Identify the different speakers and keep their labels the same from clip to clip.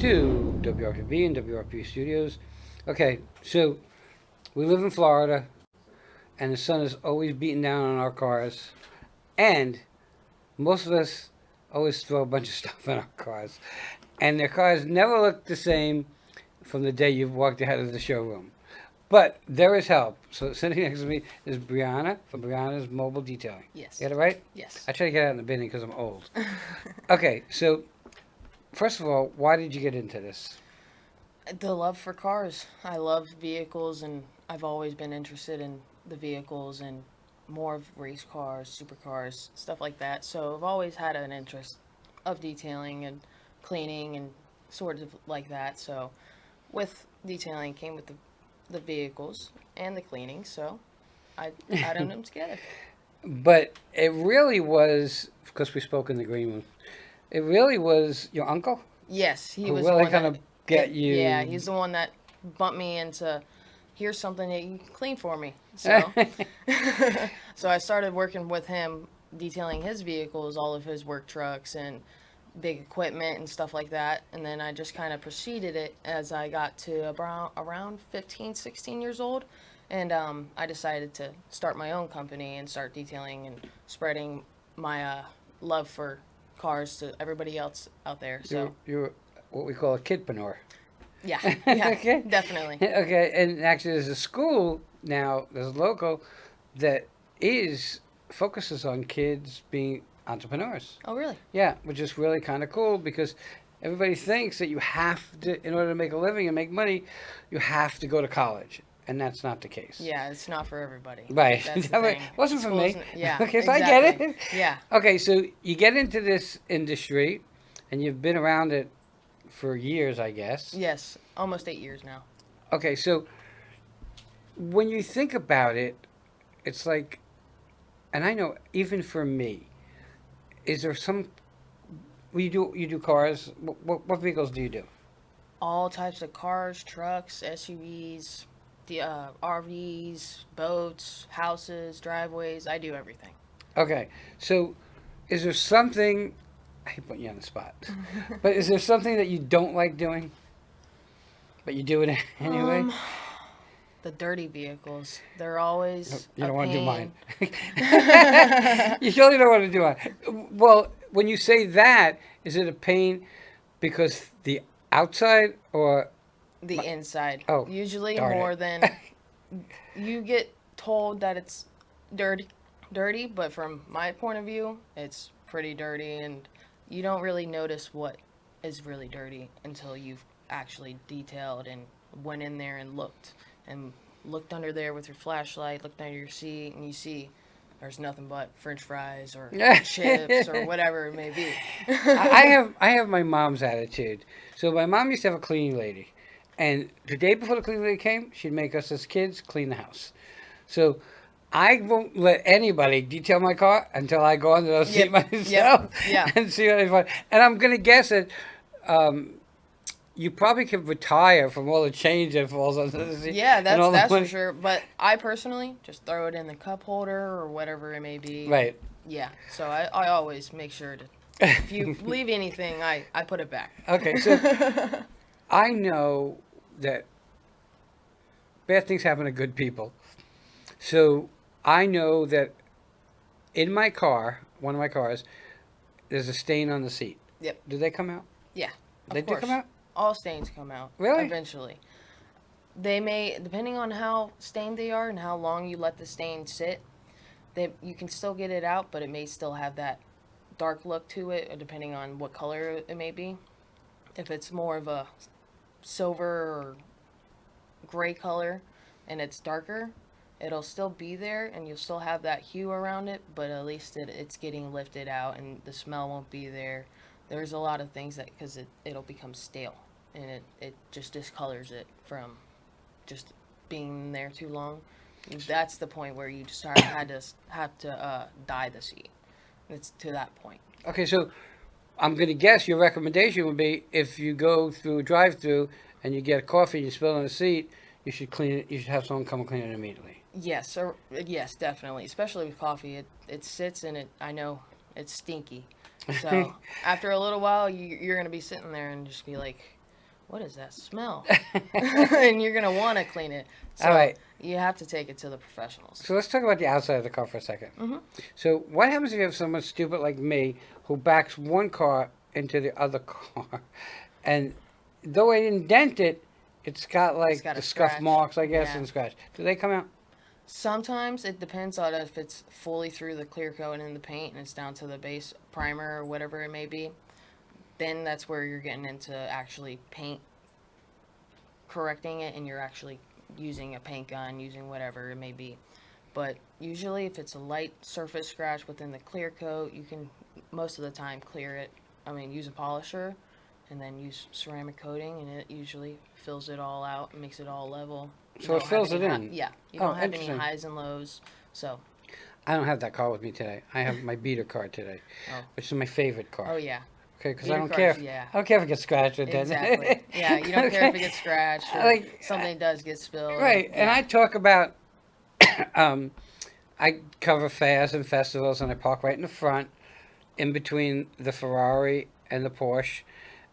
Speaker 1: to WRPB and WRPB Studios. Okay, so we live in Florida, and the sun is always beating down on our cars, and most of us always throw a bunch of stuff in our cars, and their cars never look the same from the day you've walked out of the showroom. But there is help. So sitting next to me is Briana from Briana's Mobile Detailing.
Speaker 2: Yes.
Speaker 1: You got it right?
Speaker 2: Yes.
Speaker 1: I try to get out in the beginning because I'm old. Okay, so first of all, why did you get into this?
Speaker 2: The love for cars. I love vehicles, and I've always been interested in the vehicles and more of race cars, supercars, stuff like that. So I've always had an interest of detailing and cleaning and sort of like that. So with detailing came with the vehicles and the cleaning. So I added them together.
Speaker 1: But it really was, because we spoke in the green room, it really was your uncle
Speaker 2: Yes, he
Speaker 1: who
Speaker 2: was the
Speaker 1: really
Speaker 2: one
Speaker 1: kind
Speaker 2: that.
Speaker 1: of get
Speaker 2: Yeah,
Speaker 1: you.
Speaker 2: he's the one that bumped me into. Here's something that you can clean for me. So, so I started working with him, detailing his vehicles, all of his work trucks and big equipment and stuff like that. And then I just kind of proceeded it as I got to around 15, 16 years old. And I decided to start my own company and start detailing and spreading my love for cars to everybody else out there. So,
Speaker 1: You're what we call a kidpreneur.
Speaker 2: yeah, yeah,
Speaker 1: Okay.
Speaker 2: definitely.
Speaker 1: Okay, and actually, there's a school now, there's a local that is focuses on kids being entrepreneurs.
Speaker 2: Oh, really?
Speaker 1: Yeah, which is really kind of cool because everybody thinks that you have to, in order to make a living and make money, you have to go to college, and that's not the case.
Speaker 2: Yeah, it's not for everybody.
Speaker 1: Right.
Speaker 2: That's the
Speaker 1: It
Speaker 2: thing.
Speaker 1: wasn't for
Speaker 2: School's,
Speaker 1: me.
Speaker 2: yeah,
Speaker 1: Okay, so I get
Speaker 2: exactly.
Speaker 1: it.
Speaker 2: Yeah.
Speaker 1: Okay, so you get into this industry, and you've been around it for years, I guess.
Speaker 2: Yes, almost 8 years now.
Speaker 1: Okay, so when you think about it, it's like, and I know even for me, is there some? Well, you do cars. What vehicles do you do?
Speaker 2: All types of cars, trucks, SUVs, the RVs, boats, houses, driveways. I do everything.
Speaker 1: Okay, so is there something? I hate putting you on the spot, but is there something that you don't like doing, but you do it anyway?
Speaker 2: Um, the dirty vehicles. They're always
Speaker 1: You
Speaker 2: a
Speaker 1: don't want to do mine.
Speaker 2: pain.
Speaker 1: You surely don't want to do mine. Well, when you say that, is it a pain because the outside or
Speaker 2: The inside.
Speaker 1: oh,
Speaker 2: Usually
Speaker 1: darn
Speaker 2: more
Speaker 1: it.
Speaker 2: than you get told that it's dirty, but from my point of view, it's pretty dirty, and you don't really notice what is really dirty until you've actually detailed and went in there and looked under there with your flashlight, looked under your seat, and you see there's nothing but French fries or chips or whatever it may be.
Speaker 1: I have my mom's attitude. So my mom used to have a cleaning lady, and the day before the cleaning lady came, she'd make us as kids clean the house. So I won't let anybody detail my car until I go under the seat
Speaker 2: Yep, yep,
Speaker 1: myself
Speaker 2: yeah.
Speaker 1: and see what I find. And I'm gonna guess that um, you probably could retire from all the change that falls under the seat
Speaker 2: Yeah,
Speaker 1: and all the
Speaker 2: that's for
Speaker 1: money.
Speaker 2: sure. But I personally just throw it in the cup holder or whatever it may be.
Speaker 1: Right.
Speaker 2: Yeah. So I always make sure to if you leave anything, I put it back.
Speaker 1: Okay, so I know that bad things happen to good people. So I know that in my car, one of my cars, there's a stain on the seat.
Speaker 2: Yep.
Speaker 1: Do they come out?
Speaker 2: Yeah.
Speaker 1: They
Speaker 2: Of
Speaker 1: do
Speaker 2: course.
Speaker 1: come out?
Speaker 2: All stains come out.
Speaker 1: Really?
Speaker 2: Eventually. They may, depending on how stained they are and how long you let the stain sit, you can still get it out, but it may still have that dark look to it, depending on what color it may be. If it's more of a silver or gray color and it's darker, it'll still be there and you'll still have that hue around it, but at least it's getting lifted out and the smell won't be there. There's a lot of things that, because it'll become stale and it just discolors it from just being there too long. That's the point where you just have to dye the seat. It's to that point.
Speaker 1: Okay, so I'm going to guess your recommendation would be if you go through a drive-through and you get a coffee and you spill on the seat, you should clean it. You should have someone come and clean it immediately.
Speaker 2: Yes, or yes, definitely. Especially with coffee, it sits and I know it's stinky. So after a little while, you're gonna be sitting there and just be like, what is that smell? And you're gonna want to clean it. So
Speaker 1: All right.
Speaker 2: you have to take it to the professionals.
Speaker 1: So let's talk about the outside of the car for a second.
Speaker 2: Hmm.
Speaker 1: So what happens if you have someone stupid like me who backs one car into the other car, and though I didn't dent it, it's got like
Speaker 2: It's got
Speaker 1: the
Speaker 2: a
Speaker 1: scuff
Speaker 2: scratch.
Speaker 1: marks, I guess,
Speaker 2: Yeah.
Speaker 1: and scratch. Do they come out?
Speaker 2: Sometimes it depends on if it's fully through the clear coat and in the paint and it's down to the base primer or whatever it may be. Then that's where you're getting into actually paint correcting it, and you're actually using a paint gun, using whatever it may be. But usually, if it's a light surface scratch within the clear coat, you can most of the time clear it. I mean, use a polisher and then use ceramic coating, and it usually fills it all out and makes it all level. You
Speaker 1: So it
Speaker 2: don't have
Speaker 1: fills
Speaker 2: any
Speaker 1: it
Speaker 2: hi-
Speaker 1: in.
Speaker 2: Yeah, you
Speaker 1: Oh,
Speaker 2: don't have any
Speaker 1: interesting.
Speaker 2: highs and lows. So,
Speaker 1: I don't have that car with me today. I have my beater car today,
Speaker 2: oh,
Speaker 1: which is my favorite car.
Speaker 2: oh yeah,
Speaker 1: Okay, because I
Speaker 2: beater
Speaker 1: don't
Speaker 2: cars,
Speaker 1: care.
Speaker 2: yeah.
Speaker 1: I don't care if it gets scratched or dent.
Speaker 2: Exactly. Yeah, you don't care if it
Speaker 1: Okay.
Speaker 2: gets scratched or
Speaker 1: Like,
Speaker 2: something does get spilled.
Speaker 1: right, and
Speaker 2: Yeah.
Speaker 1: I talk about, um, I cover fairs and festivals, and I park right in the front, in between the Ferrari and the Porsche.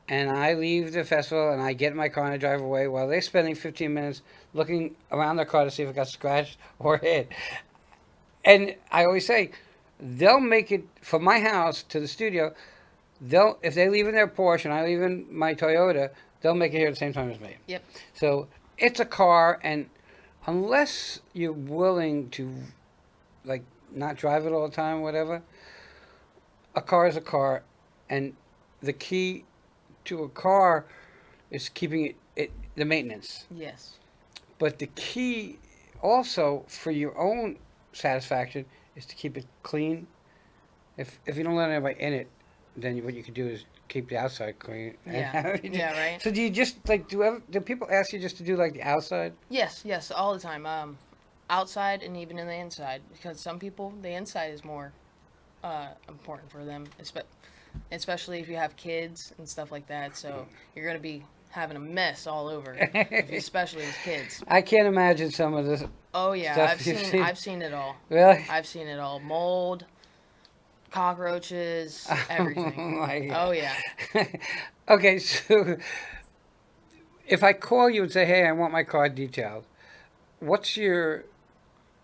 Speaker 1: And I leave the festival, and I get in my car and I drive away while they're spending 15 minutes looking around their car to see if it got scratched or hit. And I always say, they'll make it from my house to the studio. They'll if they leave in their Porsche and I leave in my Toyota, they'll make it here at the same time as me.
Speaker 2: Yep.
Speaker 1: So it's a car, and unless you're willing to, like, not drive it all the time, whatever, a car is a car, and the key to a car is keeping it the maintenance.
Speaker 2: Yes.
Speaker 1: But the key also for your own satisfaction is to keep it clean. If you don't let anybody in it, then what you can do is keep the outside clean.
Speaker 2: Yeah. Yeah. Right.
Speaker 1: So do you just like do people ask you just to do like the outside?
Speaker 2: Yes. Yes. All the time. Outside and even in the inside, because some people the inside is more important for them, especially if you have kids and stuff like that. So you're gonna be having a mess all over, especially with kids.
Speaker 1: I can't imagine some of this
Speaker 2: Oh yeah,
Speaker 1: stuff
Speaker 2: I've
Speaker 1: you've
Speaker 2: seen
Speaker 1: seen.
Speaker 2: I've seen it all.
Speaker 1: Really?
Speaker 2: I've seen it all. Mold, cockroaches,
Speaker 1: Oh
Speaker 2: everything.
Speaker 1: my God.
Speaker 2: Oh yeah.
Speaker 1: Okay, so if I call you and say, "Hey, I want my car detailed," what's your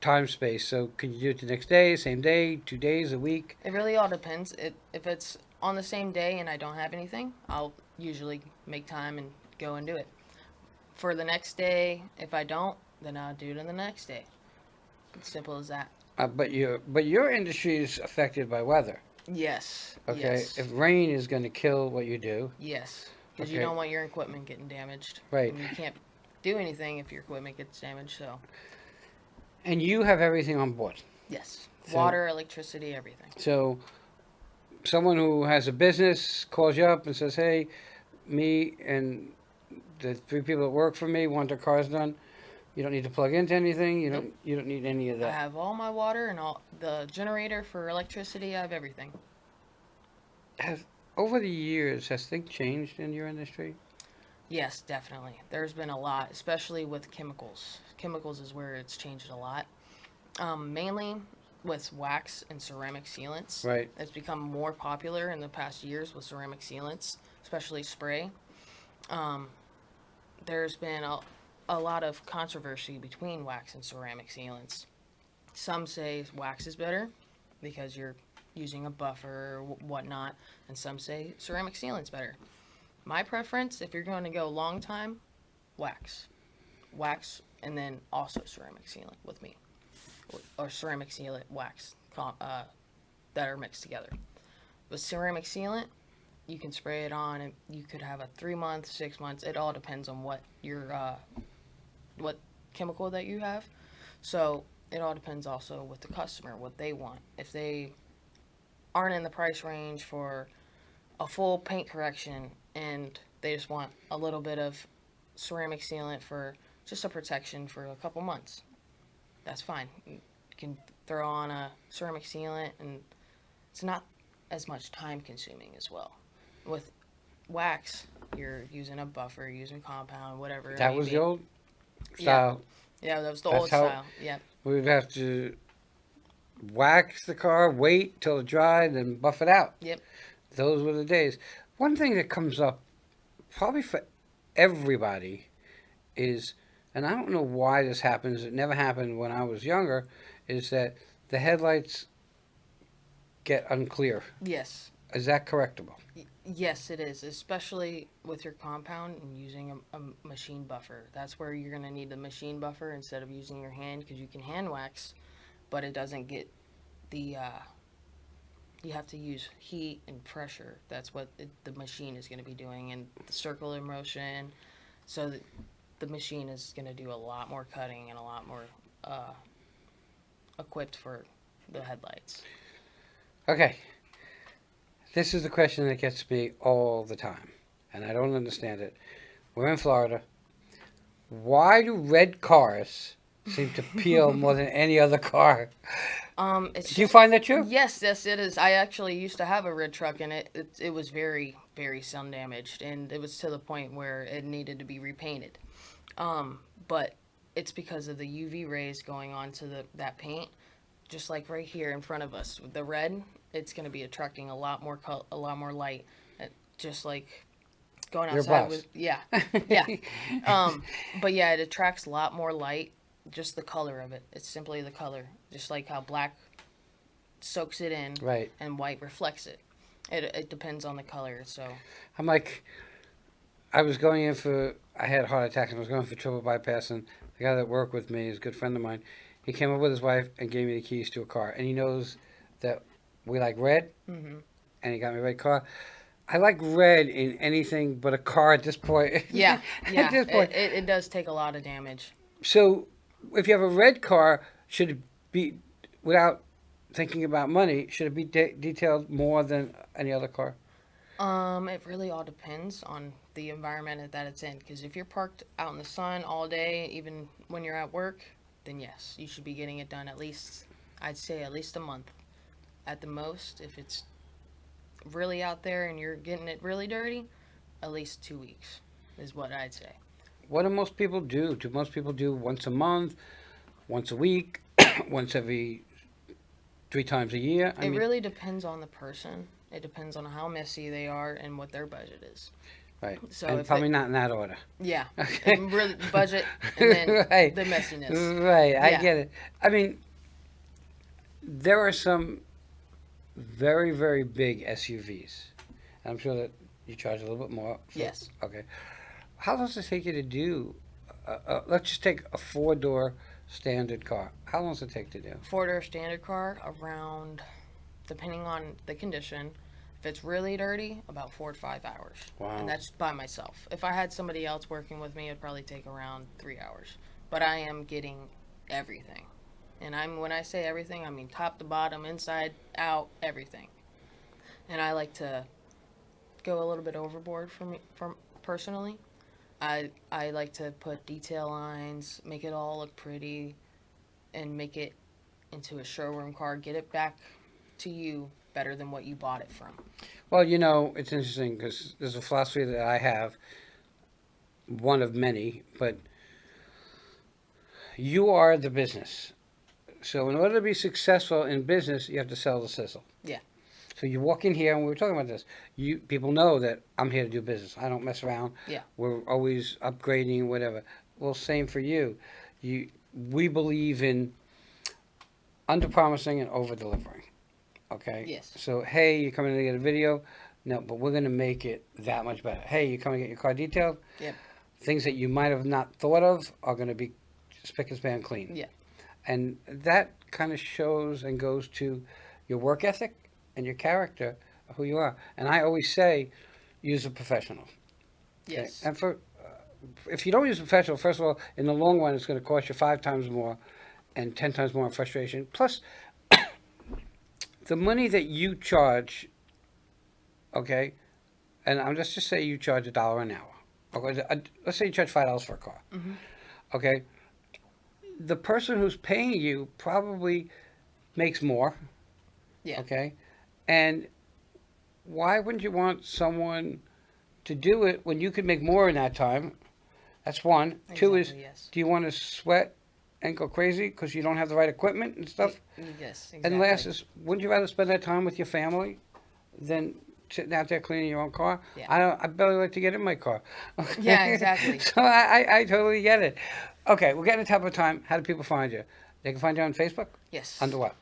Speaker 1: time space? So can you do it the next day, same day, 2 days, a week?
Speaker 2: It really all depends. If it's on the same day and I don't have anything, I'll usually make time and go and do it. For the next day, if I don't, then I'll do it on the next day. It's simple as that.
Speaker 1: But your industry is affected by weather.
Speaker 2: Yes.
Speaker 1: Okay,
Speaker 2: Yes.
Speaker 1: if rain is going to kill what you do,
Speaker 2: Yes. Because you
Speaker 1: Okay.
Speaker 2: don't want your equipment getting damaged.
Speaker 1: right?
Speaker 2: And you can't do anything if your equipment gets damaged. So
Speaker 1: And you have everything on board.
Speaker 2: yes,
Speaker 1: So-
Speaker 2: water, electricity, everything.
Speaker 1: So someone who has a business calls you up and says, "Hey, me and the 3 people that work for me want their cars done." You don't need to plug into anything. You don't need any of
Speaker 2: I
Speaker 1: that.
Speaker 2: have all my water and all the generator for electricity. I have everything.
Speaker 1: Over the years, has things changed in your industry?
Speaker 2: Yes, definitely. There's been a lot, especially with chemicals. Chemicals is where it's changed a lot. Mainly with wax and ceramic sealants.
Speaker 1: Right.
Speaker 2: It's become more popular in the past years with ceramic sealants, especially spray. There's been a lot of controversy between wax and ceramic sealants. Some say wax is better because you're using a buffer or whatnot, and some say ceramic sealant's better. My preference, if you're going to go long time, wax. Wax, and then also ceramic sealant with me. Or ceramic sealant, wax, that are mixed together. With ceramic sealant, you can spray it on, and you could have a 3 month, 6 months. It all depends on what what chemical that you have. So it all depends also with the customer, what they want. If they aren't in the price range for a full paint correction and they just want a little bit of ceramic sealant for just a protection for a couple months, that's fine. You can throw on a ceramic sealant, and it's not as much time consuming as well. With wax, you're using a buffer, using compound, whatever. it
Speaker 1: That
Speaker 2: may
Speaker 1: was
Speaker 2: be.
Speaker 1: the old
Speaker 2: Yeah.
Speaker 1: style.
Speaker 2: Yeah, that was the
Speaker 1: That's
Speaker 2: old
Speaker 1: how-
Speaker 2: style. Yeah.
Speaker 1: We would have to wax the car, wait till it dried, then buff it out.
Speaker 2: Yep.
Speaker 1: Those were the days. One thing that comes up, probably for everybody is, and I don't know why this happens. It never happened when I was younger. Is that the headlights get unclear?
Speaker 2: Yes.
Speaker 1: Is that correctable?
Speaker 2: Yes, it is, especially with your compound and using a machine buffer. That's where you're going to need the machine buffer instead of using your hand, because you can hand wax, but it doesn't get the, you have to use heat and pressure. That's what the machine is going to be doing, and the circular motion. So the machine is going to do a lot more cutting and a lot more equipped for the headlights.
Speaker 1: Okay. This is the question that gets me all the time, and I don't understand it. We're in Florida. Why do red cars seem to peel more than any other car?
Speaker 2: It's
Speaker 1: Do you find that true?
Speaker 2: Yes, yes, it is. I actually used to have a red truck, and it was very, very sun damaged, and it was to the point where it needed to be repainted. But it's because of the UV rays going onto that paint, just like right here in front of us. With the red, it's going to be attracting a lot more light, just like going
Speaker 1: Your
Speaker 2: outside
Speaker 1: boss.
Speaker 2: with yeah, yeah. But yeah, it attracts a lot more light. Just the color of it. It's simply the color. Just like how black soaks it in,
Speaker 1: Right.
Speaker 2: and white reflects it. It depends on the color. So
Speaker 1: I'm like, I was going in for, I had a heart attack and I was going for triple bypass, and the guy that worked with me is a good friend of mine. He came up with his wife and gave me the keys to a car, and he knows that we like red,
Speaker 2: mm-hmm.
Speaker 1: and he got me a red car. I like red in anything but a car at this point.
Speaker 2: Yeah, yeah.
Speaker 1: At this point.
Speaker 2: It does take a lot of damage.
Speaker 1: So, if you have a red car, should it be, without thinking about money, should it be detailed more than any other car?
Speaker 2: It really all depends on the environment that it's in. Because if you're parked out in the sun all day, even when you're at work, then yes, you should be getting it done at least, I'd say at least a month. At the most, if it's really out there and you're getting it really dirty, at least 2 weeks is what I'd say.
Speaker 1: What do most people do? Do most people do once a month, once a week, once every 3 times a year?
Speaker 2: It really depends on the person. It depends on how messy they are and what their budget is.
Speaker 1: Right.
Speaker 2: So
Speaker 1: And
Speaker 2: if
Speaker 1: probably not in that order.
Speaker 2: Yeah.
Speaker 1: Okay.
Speaker 2: And really budget and then
Speaker 1: Right.
Speaker 2: the messiness.
Speaker 1: Right, I
Speaker 2: Yeah.
Speaker 1: get it. I mean, there are some very, very big SUVs. I'm sure that you charge a little bit more.
Speaker 2: Yes.
Speaker 1: Okay. How long does it take you to do? Let's just take a 4-door standard car. How long does it take to do?
Speaker 2: 4-door standard car, around, depending on the condition, if it's really dirty, about 4 to 5 hours.
Speaker 1: Wow.
Speaker 2: And that's by myself. If I had somebody else working with me, it'd probably take around 3 hours. But I am getting everything. And when I say everything, I mean top to bottom, inside, out, everything. And I like to go a little bit overboard from personally. I like to put detail lines, make it all look pretty, and make it into a showroom car. Get it back to you better than what you bought it from.
Speaker 1: Well, you know, it's interesting because there's a philosophy that I have, one of many, but you are the business. So in order to be successful in business, you have to sell the sizzle.
Speaker 2: Yeah.
Speaker 1: So you walk in here, and we were talking about this. People know that I'm here to do business. I don't mess around.
Speaker 2: Yeah.
Speaker 1: We're always upgrading, whatever. Well, same for you. We believe in under-promising and over-delivering. Okay?
Speaker 2: Yes.
Speaker 1: So, hey, you're coming to get a video? No, but we're going to make it that much better. Hey, you coming to get your car detailed?
Speaker 2: Yep.
Speaker 1: Things that you might have not thought of are going to be spick and span clean.
Speaker 2: Yeah.
Speaker 1: And that kind of shows and goes to your work ethic and your character of who you are. And I always say, use a professional.
Speaker 2: Yes.
Speaker 1: Okay? And if you don't use a professional, first of all, in the long run, it's going to cost you 5 times more and 10 times more in frustration. Plus, the money that you charge, okay, and let's just say you charge $1 an hour. Okay, let's say you charge $5 for a car.
Speaker 2: Mm-hmm.
Speaker 1: Okay, the person who's paying you probably makes more.
Speaker 2: Yeah.
Speaker 1: Okay, and why wouldn't you want someone to do it when you could make more in that time? That's one.
Speaker 2: Exactly,
Speaker 1: 2 is,
Speaker 2: yes.
Speaker 1: do you want to sweat and go crazy because you don't have the right equipment and stuff?
Speaker 2: Yes, exactly.
Speaker 1: And last is, wouldn't you rather spend that time with your family than sitting out there cleaning your own car.
Speaker 2: Yeah.
Speaker 1: I barely like to get in my car. Okay?
Speaker 2: Yeah, exactly.
Speaker 1: So I totally get it. Okay, we're getting to the top of time. How do people find you? They can find you on Facebook?
Speaker 2: Yes.
Speaker 1: Under what?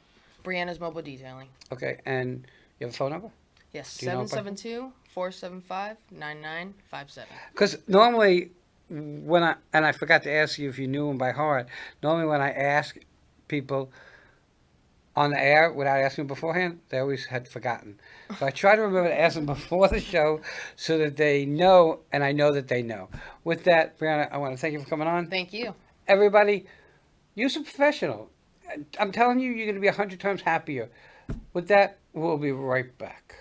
Speaker 2: Briana's Mobile Detailing.
Speaker 1: Okay, and you have a phone number?
Speaker 2: Yes,
Speaker 1: Do you know it by-
Speaker 2: 772-475-9957.
Speaker 1: Because normally, and I forgot to ask you if you knew them by heart. Normally, when I ask people on the air without asking beforehand, they always had forgotten. So I try to remember to ask them before the show so that they know, and I know that they know. With that, Brianna, I want to thank you for coming on.
Speaker 2: Thank you.
Speaker 1: Everybody, use a professional. I'm telling you, you're going to be 100 times happier. With that, we'll be right back.